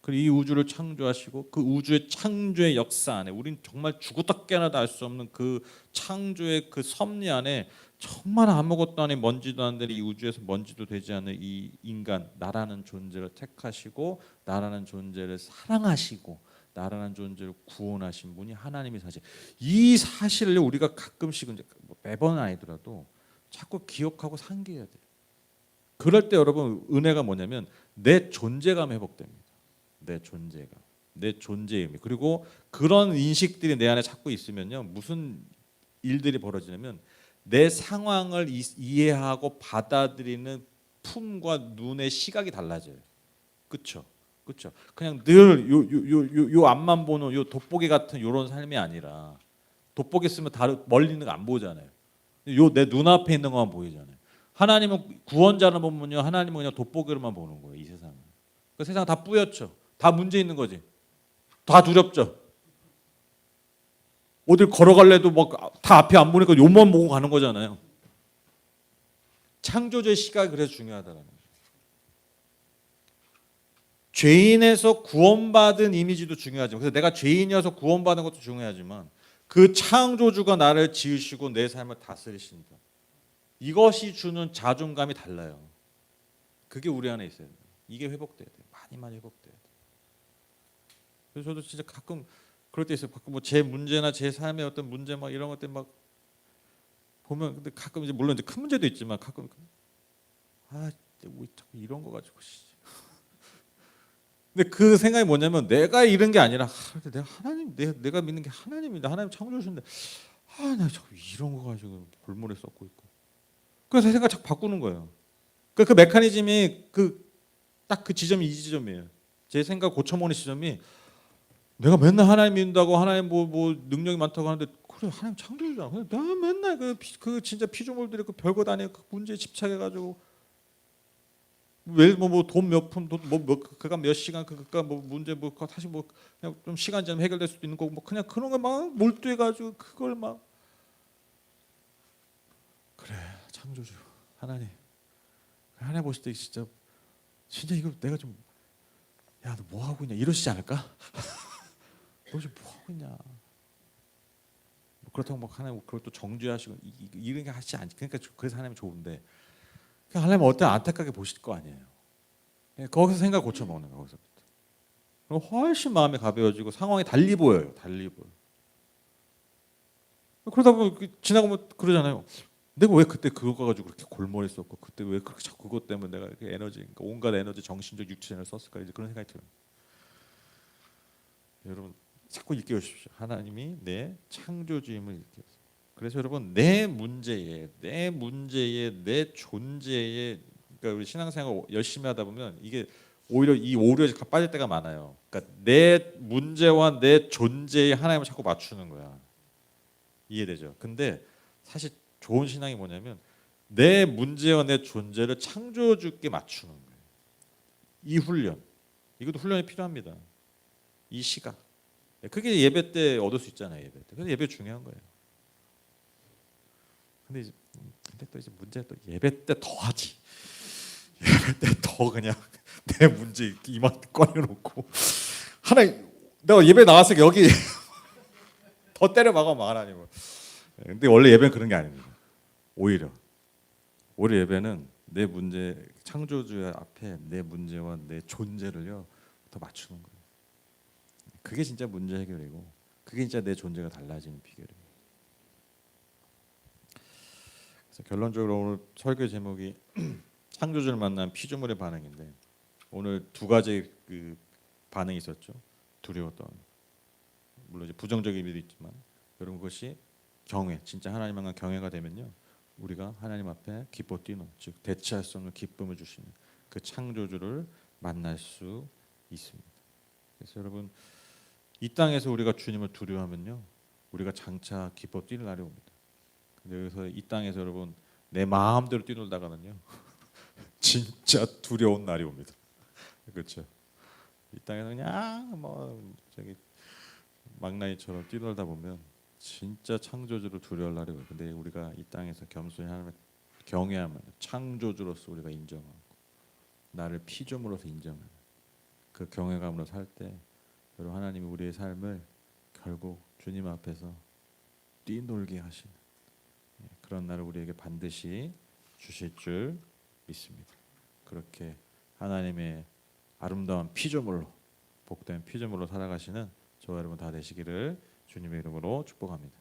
그리고 이 우주를 창조하시고 그 우주의 창조의 역사 안에 우린 정말 죽었다 깨어나도 알 수 없는 그 창조의 그 섭리 안에 정말 아무것도 아닌 먼지도 안 되는 이 우주에서 먼지도 되지 않는 이 인간 나라는 존재를 택하시고 나라는 존재를 사랑하시고 나라는 존재를 구원하신 분이 하나님이 사실 이 사실을 우리가 가끔씩은 매번 아니더라도 자꾸 기억하고 상기해야 돼요. 그럴 때 여러분 은혜가 뭐냐면 내 존재감 회복됩니다. 내 존재감, 내 존재의 의미. 그리고 그런 인식들이 내 안에 자꾸 있으면요, 무슨 일들이 벌어지냐면 내 상황을 이해하고 받아들이는 품과 눈의 시각이 달라져요. 그렇죠? 그렇죠? 그냥 늘 요 앞만 보는 요 돋보기 같은 요런 삶이 아니라 돋보기 쓰면 멀리 있는 거 안 보잖아요. 요 내 눈앞에 있는 것만 보이잖아요. 하나님은 구원자를 보면요, 하나님은 그냥 돋보기로만 보는 거예요. 이 세상은. 그 세상 다 뿌옇죠. 다 문제 있는 거지. 다 두렵죠. 어딜 걸어갈래도 막 다 앞에 안 보니까 요만 보고 가는 거잖아요. 창조주의 시각이 그래서 중요하다는 거예요. 죄인에서 구원받은 이미지도 중요하지만 그래서 내가 죄인이어서 구원받은 것도 중요하지만 그 창조주가 나를 지으시고 내 삶을 다스리신다. 이것이 주는 자존감이 달라요. 그게 우리 안에 있어야 돼요. 이게 회복돼야 돼요. 많이 회복돼야 돼요. 그래서 저도 진짜 가끔 그럴 때 있어요. 가끔 뭐 제 문제나 제 삶의 어떤 문제 막 이런 것들 막 보면 근데 가끔 이제 물론 이제 큰 문제도 있지만 가끔 아, 뭐 자꾸 이런 거 가지고 근데 그 생각이 뭐냐면 내가 이런 게 아니라 내가 하나님 내가 믿는 게 하나님인데 하나님 창조주신데 나 자꾸 이런 거 가지고 골몰에 썩고 있고 그래서 생각 자꾸 바꾸는 거예요. 그 메커니즘이 딱 그 지점이 이 지점이에요. 제 생각 고쳐먹는 지점이 내가 맨날 하나님 믿는다고 하나님 뭐 능력이 많다고 하는데 그래 하나님 창조주잖아. 근데 내가 맨날 그 진짜 피조물들이 그 별거 다 아니고 그 문제에 집착해가지고 왜뭐돈 몇 푼 뭐 그가 몇 시간 그가 뭐 문제 뭐 다시 뭐 그냥 좀 시간 지나면 해결될 수도 있는 거고 뭐 그냥 그런 거 막 몰두해가지고 그걸 막 그래 창조주 하나님 보실 때 진짜 이거 내가 좀 야 너 뭐 하고 있냐 이러시지 않을까? 너 지금 뭐 하고 있냐? 뭐 그렇다고 막 하나님 그걸 또 정죄하시고 이런 게 하시지 않지. 그러니까 그래서 하나님 좋은데 하나님 어때 안타깝게 보실 거 아니에요. 거기서 생각 고쳐 먹는 거 거기서부터. 그럼 훨씬 마음이 가벼워지고 상황이 달리 보여요. 달리 보여. 그러다 보면 지나가면 그러잖아요. 내가 왜 그때 그거 가지고 그렇게 골머리 썼고 그때 왜 그렇게 자꾸 그것 때문에 내가 이렇게 에너지 그러니까 온갖 에너지 정신적 육체를 썼을까 이제 그런 생각이 들어요. 여러분 자꾸 일깨우십시오. 하나님이 내 창조주임을 일깨우세요. 그래서 여러분 내 문제에 내 존재에 그러니까 우리 신앙생활 열심히 하다 보면 이게 오히려 이 오류에 빠질 때가 많아요. 그러니까 내 문제와 내 존재에 하나님을 자꾸 맞추는 거야. 이해되죠? 근데 사실 좋은 신앙이 뭐냐면 내 문제와 내 존재를 창조주께 맞추는 거예요. 이 훈련, 이것도 훈련이 필요합니다. 이 시각. 그게 예배 때 얻을 수 있잖아요. 예배 때. 그래서 예배 중요한 거예요. 근데 또 이제 문제 또 예배 때 더 하지. 예배 때 더 그냥 내 문제 이만큼 꺼내놓고 하나님 내가 예배 나와서 여기 더 때려 박아 하나님을. 근데 원래 예배는 그런 게 아닙니다. 오히려 예배는 내 문제 창조주 앞에 내 문제와 내 존재를요 더 맞추는 거예요. 그게 진짜 문제 해결이고 그게 진짜 내 존재가 달라지는 비결이에요. 그래서 결론적으로 오늘 설교 제목이 창조주를 만난 피조물의 반응인데 오늘 두 가지 그 반응이 있었죠. 두려웠던, 물론 이제 부정적인 의미도 있지만 여러분 그것이 경외, 진짜 하나님 향한 경외가 되면요, 우리가 하나님 앞에 기뻐 뛰는, 즉 대체할 수 없는 기쁨을 주시는 그 창조주를 만날 수 있습니다. 그래서 여러분 이 땅에서 우리가 주님을 두려워하면요, 우리가 장차 기뻐 뛸 날이 옵니다. 근데 여기서 이 땅에서 여러분 내 마음대로 뛰놀다가는요 진짜 두려운 날이 옵니다. 그렇죠? 이 땅에서 그냥 뭐 저기 망나니처럼 뛰놀다 보면 진짜 창조주를 두려워할 날이 오요. 근데 우리가 이 땅에서 겸손히 하나님을 경외하면 창조주로서 우리가 인정하고 나를 피조물로서 인정하는 그 경외감으로 살 때 여러분 하나님이 우리의 삶을 결국 주님 앞에서 뛰놀게 하시는 그런 날을 우리에게 반드시 주실 줄 믿습니다. 그렇게 하나님의 아름다운 피조물로, 복된 피조물로 살아가시는 저와 여러분 다 되시기를 주님의 이름으로 축복합니다.